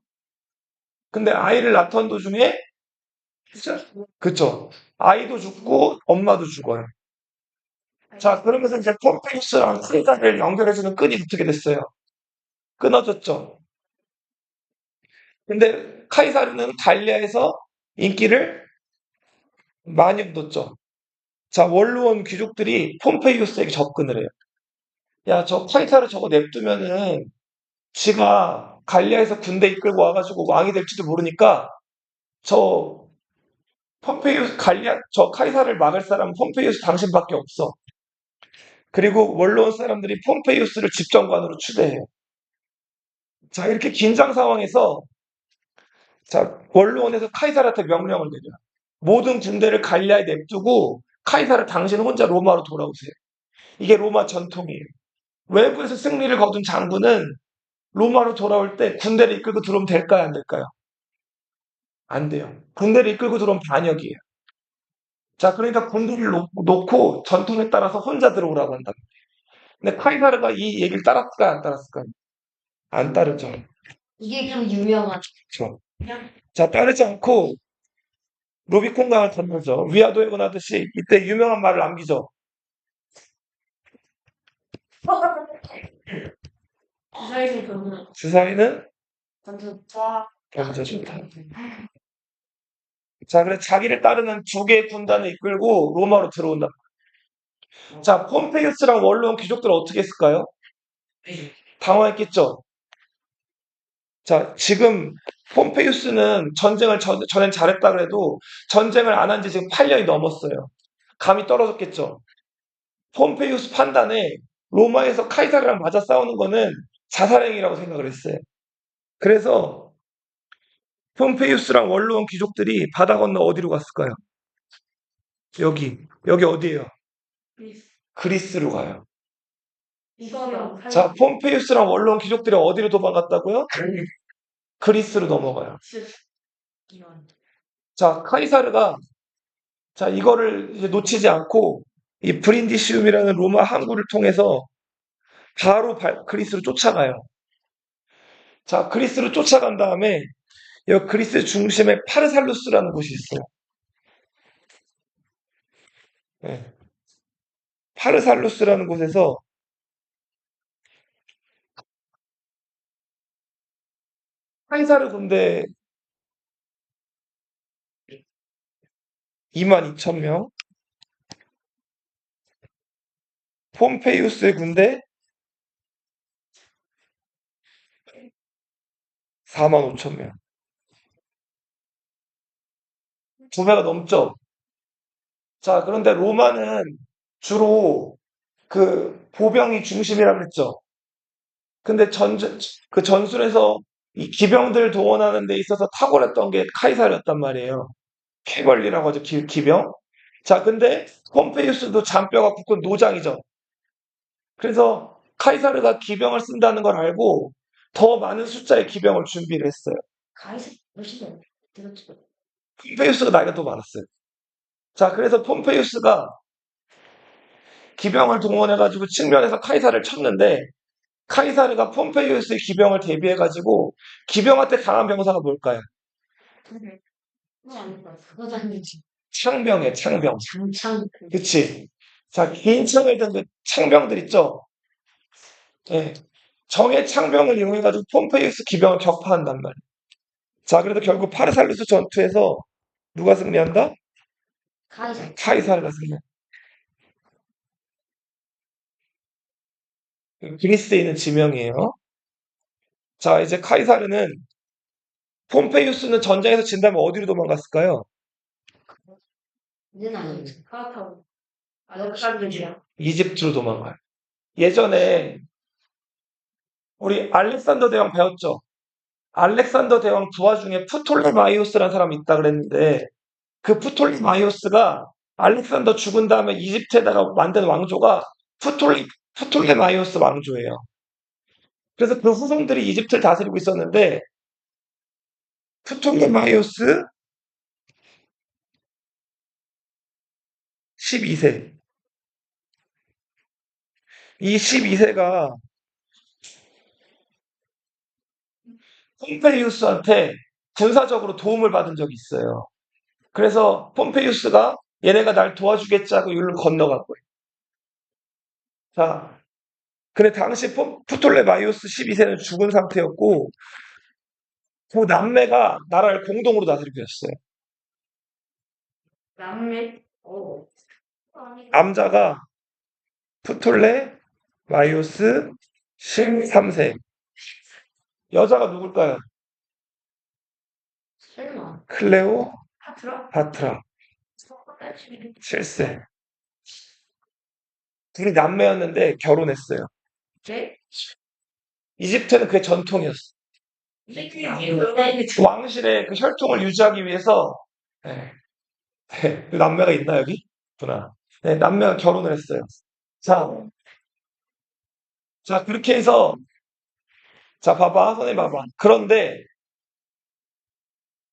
근데 아이를 낳던 도중에 그쵸. 아이도 죽고 엄마도 죽어요. 자, 그러면서 이제 폼페이우스랑 카이사르를 연결해주는 끈이 어떻게 됐어요? 끊어졌죠. 근데 카이사르는 갈리아에서 인기를 많이 얻었죠. 자, 원로원 귀족들이 폼페이우스에게 접근을 해요. 야, 저 카이사르 저거 냅두면은 지가 갈리아에서 군대 이끌고 와가지고 왕이 될지도 모르니까 저 저 카이사르를 막을 사람은 폼페이우스 당신밖에 없어. 그리고 원로원 사람들이 폼페이우스를 집정관으로 추대해요. 자, 이렇게 긴장 상황에서 자, 원로원에서 카이사르한테 명령을 내려요. 모든 군대를 갈리아에 냅두고 카이사르 당신 혼자 로마로 돌아오세요. 이게 로마 전통이에요. 외부에서 승리를 거둔 장군은 로마로 돌아올 때 군대를 이끌고 들어오면 될까요? 안 될까요? 안 돼요. 군대를 이끌고 들어오면 반역이에요. 자, 그러니까 군대를 놓고 전통에 따라서 혼자 들어오라고 한다. 근데 카이사르가 이 얘기를 따랐을까요? 안 따랐을까요? 안 따르죠. 이게 그 유명한. 그렇죠. 자, 따르지 않고 루비콘강을 건너죠. 위아도에 하듯이 이때 유명한 말을 남기죠. 주사위는 저는 주사위는 완전 쫙 먼저 좋다. 자, 그래 자기를 따르는 두 개의 군단을 이끌고 로마로 들어온다. 자, 폼페이우스랑 원로원 귀족들은 어떻게 했을까요? 당황했겠죠. 자, 지금 폼페이우스는 전쟁을 전엔 잘했다 그래도 전쟁을 안 한 지 지금 8년이 넘었어요. 감이 떨어졌겠죠. 폼페이우스 판단에 로마에서 카이사르랑 맞아 싸우는 거는 자살행위라고 생각을 했어요. 그래서 폼페이우스랑 원로원 귀족들이 바다 건너 어디로 갔을까요? 여기 어디예요? 그리스로 가요. 이거는 자, 폼페이우스랑 원로원 귀족들이 어디로 도망갔다고요? 그리스로 넘어가요. 이런. 자, 카이사르가 자, 이거를 이제 놓치지 않고 이 브린디시움이라는 로마 항구를 통해서 바로 그리스로 쫓아가요. 자, 그리스로 쫓아간 다음에 여기 그리스 중심에 파르살루스라는 곳이 있어요. 네. 파르살루스라는 곳에서 카이사르 군대 22,000명, 폼페이우스의 군대 45,000명. 두 배가 넘죠. 자, 그런데 로마는 주로 그 보병이 중심이라고 그랬죠. 근데 그 전술에서 이 기병들 동원하는 데 있어서 탁월했던 게 카이사르였단 말이에요. 캐벌리라고 하죠, 기병. 자, 근데 폼페이우스도 잔뼈가 굳건 노장이죠. 그래서 카이사르가 기병을 쓴다는 걸 알고 더 많은 숫자의 기병을 준비를 했어요. 가이사 몇이죠? 들었죠? 폼페이우스가 나이가 더 많았어요. 자, 그래서 폼페이우스가 기병을 동원해가지고 측면에서 카이사르를 쳤는데 카이사르가 폼페이우스의 기병을 대비해가지고 기병한테 강한 병사가 뭘까요? 그거 아닌가? 그거 아니지. 창병이에요, 창병. 장창. 그치? 자, 긴 창을 든 그 창병들 있죠? 예. 정예 창병을 이용해가지고 폼페이우스 기병을 격파한단 말이에요. 자, 그래도 결국 파르살루스 전투에서 누가 승리한다? 가이사. 카이사르가 승리. 그리스에 있는 지명이에요. 자, 이제 카이사르는 폼페이우스는 전쟁에서 진다면 어디로 도망갔을까요? 이제는 아니지. 카라타고. 알렉산드리아. 이집트로 도망가요. 예전에 우리 알렉산더 대왕 배웠죠? 알렉산더 대왕 부하 중에 프톨레마이오스라는 사람이 있다 그랬는데 그 프톨레마이오스가 알렉산더 죽은 다음에 이집트에다가 만든 왕조가 프톨레마이오스 왕조예요. 그래서 그 후손들이 이집트를 다스리고 있었는데 프톨레마이오스 12세. 이 12세가 폼페이우스한테 군사적으로 도움을 받은 적이 있어요. 그래서 폼페이우스가 얘네가 날 도와주겠지 하고 이리로 건너간 거예요. 자, 근데 당시 프톨레마이오스 12세는 죽은 상태였고 그 남매가 나라를 공동으로 다스리고 있었어요. 남매. 어. 남자가 프톨레마이오스 13세. 여자가 누굴까요? 설마. 클레오파트라 파트라? 7세. 둘이 남매였는데 결혼했어요. 네? 이집트는 그게 전통이었어. 왕실의 그 혈통을 유지하기 위해서 네. 네. 그 남매가 있나 여기? 구나. 네, 남매가 결혼을 했어요. 자, 자 그렇게 해서 자 봐봐, 선생님 봐봐. 그런데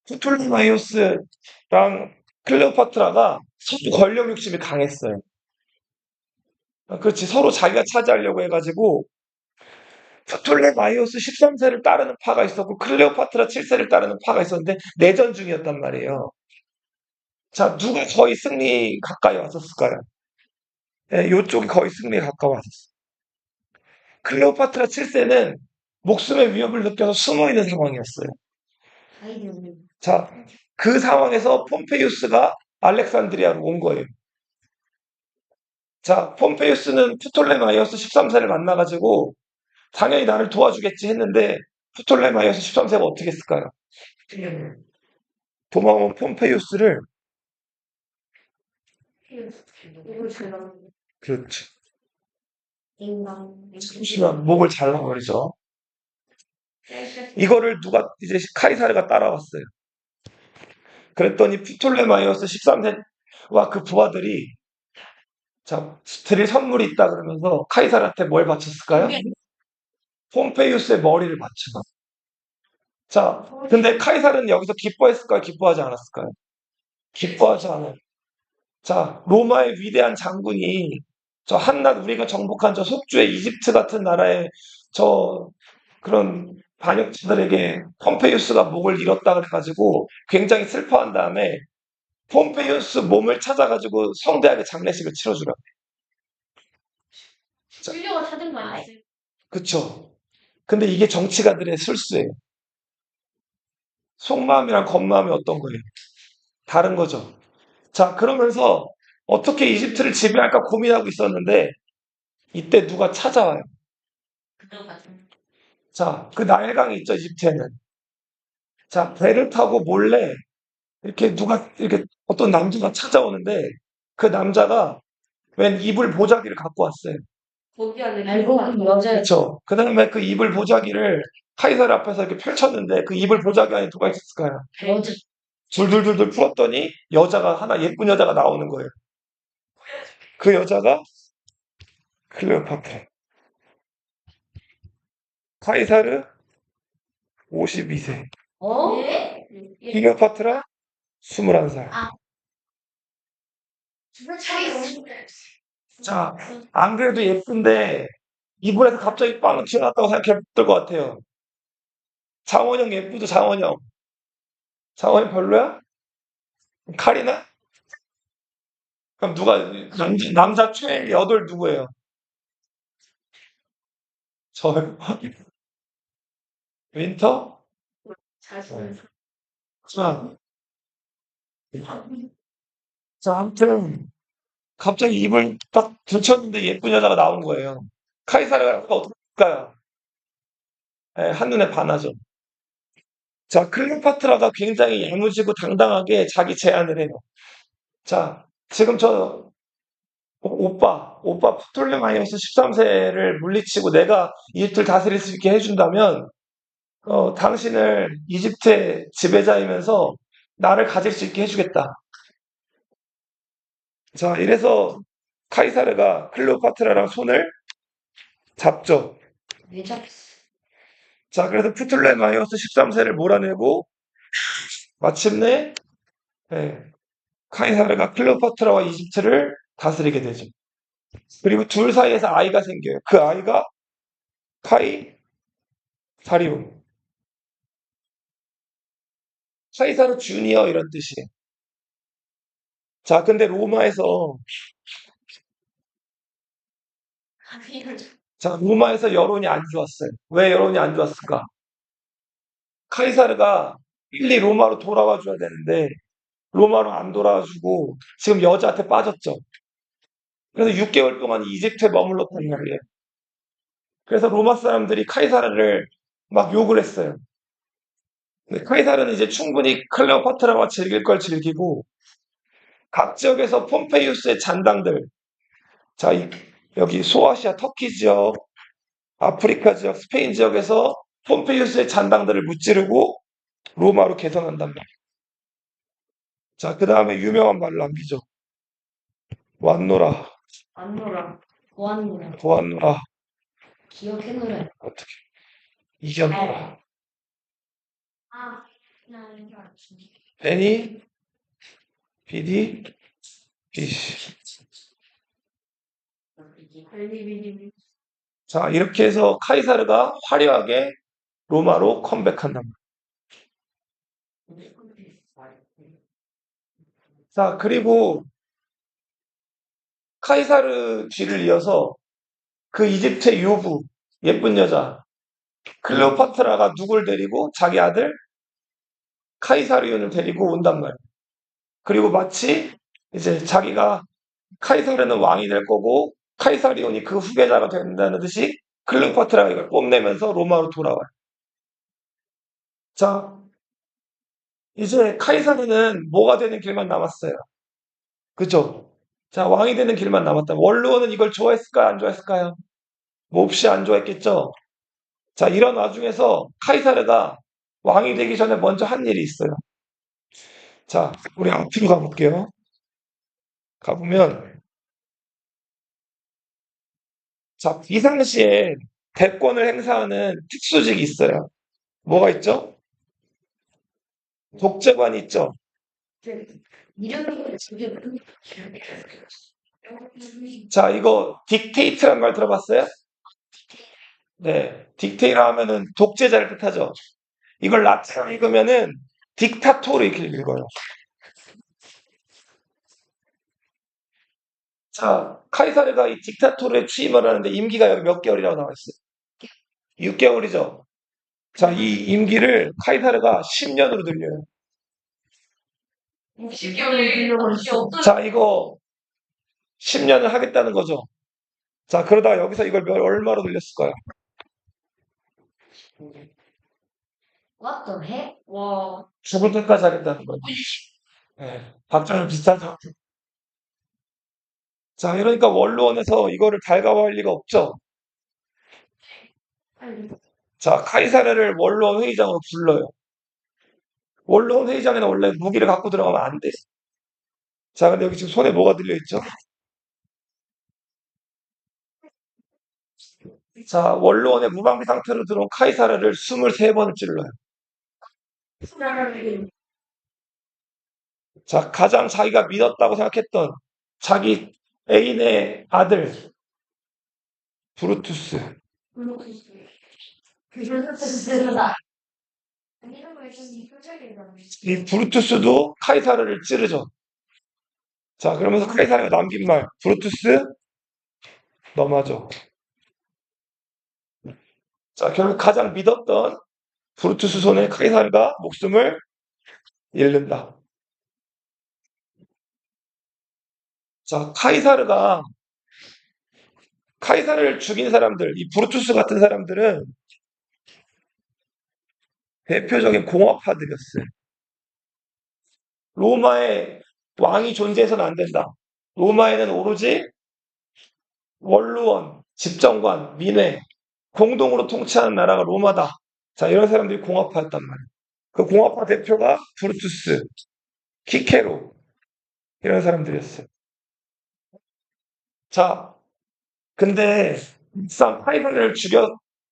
프톨레마이오스랑 클레오파트라가 서로 권력 욕심이 강했어요. 그렇지, 서로 자기가 차지하려고 해가지고 프톨레마이오스 13세를 따르는 파가 있었고 클레오파트라 7세를 따르는 파가 있었는데 내전 중이었단 말이에요. 자, 누가 거의 승리 가까이 왔었을까요? 예, 요쪽이 거의 승리에 가까웠었어요. 클레오파트라 7세는 목숨의 위협을 느껴서 숨어 있는 상황이었어요. 가이드는 자, 그 상황에서 폼페이우스가 알렉산드리아로 온 거예요. 자, 폼페이우스는 프톨레마이오스 13세를 만나가지고 당연히 나를 도와주겠지 했는데 프톨레마이오스 13세가 어떻게 했을까요? 도망온 폼페이우스를 이걸 잘라는 그렇지. 인간 잠시만 목을 잘라버리죠. 이거를 누가 이제 카이사르가 따라왔어요. 그랬더니 프톨레마이오스 13세와 그 부하들이 자, 드릴 선물이 있다 그러면서 카이사르한테 뭘 바쳤을까요? 폼페이우스의 머리를 바쳐. 자, 근데 카이사르는 여기서 기뻐했을까요? 기뻐하지 않았을까요? 기뻐하지 않아요. 자, 로마의 위대한 장군이 저 한낱 우리가 정복한 저 속주의 이집트 같은 나라의 저 그런 반역자들에게 폼페이우스가 목을 잃었다 그래가지고 굉장히 슬퍼한 다음에 폼페이우스 몸을 찾아가지고 성대하게 장례식을 치러주라. 자, 실려가 찾은 거 아니었어요? 그쵸. 근데 이게 정치가들의 술수예요. 속마음이랑 겉마음이 어떤 거예요? 다른 거죠. 자, 그러면서 어떻게 이집트를 지배할까 고민하고 있었는데 이때 누가 찾아와요. 그거 같은 자, 그 나일강이 있죠, 이집트에는. 자, 배를 타고 몰래 이렇게 누가 이렇게 어떤 남자가 찾아오는데 그 남자가 웬 이불 보자기를 갖고 왔어요. 거기 안에 알고 보니 여자였어. 그렇죠. 그 다음에 그 이불 보자기를 카이사르 앞에서 이렇게 펼쳤는데 그 이불 보자기 안에 누가 있었을까요? 여자 줄줄줄줄 풀었더니 여자가 하나 예쁜 여자가 나오는 거예요. 그 여자가 클레오파트라. 카이사르 52세. 어? 예? 클레오파트라 21살. 아, 두분 차이 없는 자, 안 그래도 예쁜데 이불에서 갑자기 빵 튀어나왔다고 생각했을 것 같아요. 장원영 예쁘죠, 장원영. 장원영 별로야? 카리나? 그럼 누가 남자 최애 여돌 누구예요? 저요. 윈터? 잘쓰면서 자, 자, 아무튼 갑자기 입을 딱 들쳤는데 예쁜 여자가 나온 거예요. 카이사르가 어떻게 할까요? 예, 한눈에 반하죠. 자, 클레오파트라가 굉장히 야무지고 당당하게 자기 제안을 해요. 자, 지금 저 오빠 프톨레마이오스 13세를 물리치고 내가 이집트를 다스릴 수 있게 해준다면 당신을 이집트의 지배자이면서 나를 가질 수 있게 해주겠다. 자, 이래서 카이사르가 클레오파트라랑 손을 잡죠. 왜 잡았어? 자, 그래서 프톨레마이오스 13세를 몰아내고 마침내 예, 카이사르가 클레오파트라와 이집트를 다스리게 되죠. 그리고 둘 사이에서 아이가 생겨요. 그 아이가 카이사리온, 카이사르 주니어 이런 뜻이에요. 자, 근데 로마에서 여론이 안 좋았어요. 왜 여론이 안 좋았을까? 카이사르가 빨리 로마로 돌아와 줘야 되는데 로마로 안 돌아와 주고 지금 여자한테 빠졌죠. 그래서 6개월 동안 이집트에 머물렀단 말이에요. 그래서 로마 사람들이 카이사르를 막 욕을 했어요. 근데 카이사르는 이제 충분히 클레오파트라와 즐길 걸 즐기고 각 지역에서 폼페이우스의 잔당들, 자, 여기 소아시아 터키 지역, 아프리카 지역, 스페인 지역에서 폼페이우스의 잔당들을 무찌르고 로마로 개선한단 말이에요. 자, 그 다음에 유명한 말을 남기죠. 왔노라, 안노라 보안노라 보았노라, 기억해노라 어떻게 이겼노라. 아 그냥 이거 알았어. 베니, 비디, 비시. 알리비리비 자, 이렇게 해서 카이사르가 화려하게 로마로 컴백한단 말이에요. 자, 그리고 카이사르 뒤를 이어서 그 이집트의 요부, 예쁜 여자, 클레오파트라가 누굴 데리고 자기 아들 카이사리온을 데리고 온단 말이에요. 그리고 마치 이제 자기가 카이사르는 왕이 될 거고 카이사리온이 그 후계자가 된다는 듯이 클레오파트라가 이걸 뽐내면서 로마로 돌아와요. 자, 이제 카이사르는 뭐가 되는 길만 남았어요. 그죠? 자, 왕이 되는 길만 남았다. 원로원은 이걸 좋아했을까요? 안 좋아했을까요? 몹시 안 좋아했겠죠? 자, 이런 와중에서 카이사르가 왕이 되기 전에 먼저 한 일이 있어요. 자, 우리 앞으로 가볼게요. 가보면, 자, 비상시에 대권을 행사하는 특수직이 있어요. 뭐가 있죠? 독재관이 있죠. 이름이 지금 자, 이거 딕테이트란 말 들어봤어요? 네, 딕테이터 하면은 독재자를 뜻하죠. 이걸 라틴어로 읽으면은 딕타토르 이렇게 읽어요. 자, 카이사르가 이 딕타토르에 취임을 하는데 임기가 여기 몇 개월이라고 나와 있어요. 6개월이죠. 자, 이 임기를 카이사르가 10년으로 늘려요. 60개월을 자, 이거 10년을 하겠다는 거죠. 자, 그러다가 여기서 이걸 얼마로 늘렸을까요? What the heck? 와. 죽을 때까지 하겠다는 거예요. 네, 박정희 비슷하죠. 자, 이러니까 원로원에서 이거를 달가워할 리가 없죠. 자, 카이사르를 원로원 회의장으로 불러요. 원로원 회의장에는 원래 무기를 갖고 들어가면 안 돼. 자, 근데 여기 지금 손에 뭐가 들려있죠? 자, 원로원의 무방비 상태로 들어온 카이사르를 23번을 찔러요. 자, 가장 자기가 믿었다고 생각했던 자기 애인의 아들, 브루투스. 이 브루투스도 카이사르를 찌르죠. 자, 그러면서 카이사르가 남긴 말, 브루투스, 너 맞아. 자, 결국 가장 믿었던 브루투스 손에 카이사르가 목숨을 잃는다. 자, 카이사르를 죽인 사람들, 이 브루투스 같은 사람들은 대표적인 공업파들이었어요. 로마에 왕이 존재해서는 안 된다. 로마에는 오로지 원로원, 집정관, 민회, 공동으로 통치하는 나라가 로마다. 자, 이런 사람들이 공업파였단 말이에요. 그 공업파 대표가 브루투스, 키케로, 이런 사람들이었어요. 자, 근데 막상 카이사르를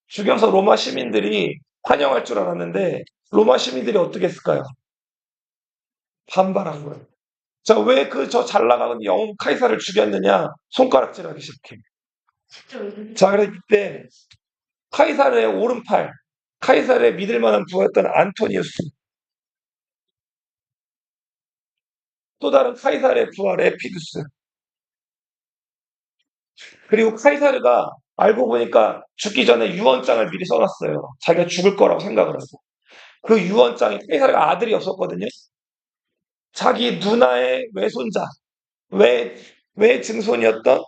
죽여서 로마 시민들이 환영할 줄 알았는데 로마 시민들이 어떻게 했을까요? 반발한 거예요. 자, 왜 그 저 잘 나가는 영웅 카이사를 죽였느냐? 손가락질하기 시작해. 자, 그래서 이때 카이사르의 오른팔, 카이사르의 믿을 만한 부하였던 안토니우스, 또 다른 카이사르의 부하 레피두스, 그리고 카이사르가 알고 보니까 죽기 전에 유언장을 미리 써놨어요. 자기가 죽을 거라고 생각을 하고. 그 유언장이 카이사르가 아들이 없었거든요. 자기 누나의 외손자, 외, 외증손이었던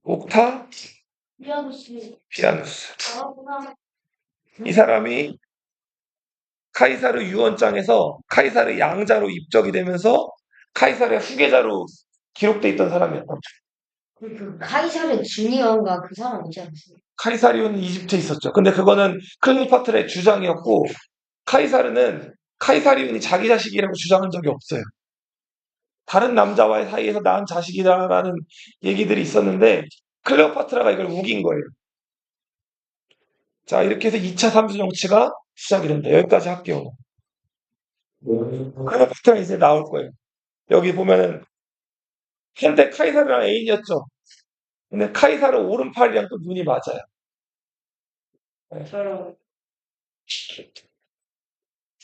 옥타 피아누스. 이 사람이 카이사르 유언장에서 카이사르 양자로 입적이 되면서 카이사르의 후계자로 기록돼 있던 사람이었다. 그 카이사르 주니어인가 그 사람 있지 않았어요? 카이사리오는 이집트에 있었죠. 근데 그거는 클레오파트라의 주장이었고 카이사르는 카이사리온이 자기 자식이라고 주장한 적이 없어요. 다른 남자와의 사이에서 낳은 자식이다라는 얘기들이 있었는데 클레오파트라가 이걸 우긴 거예요. 자, 이렇게 해서 2차 삼수 정치가 시작이 된다. 여기까지 할게요. 클레오파트라 이제 나올 거예요. 여기 보면은 한때 카이사르랑 애인이었죠. 근데 카이사르 오른팔이랑 또 눈이 맞아요. 네. 저랑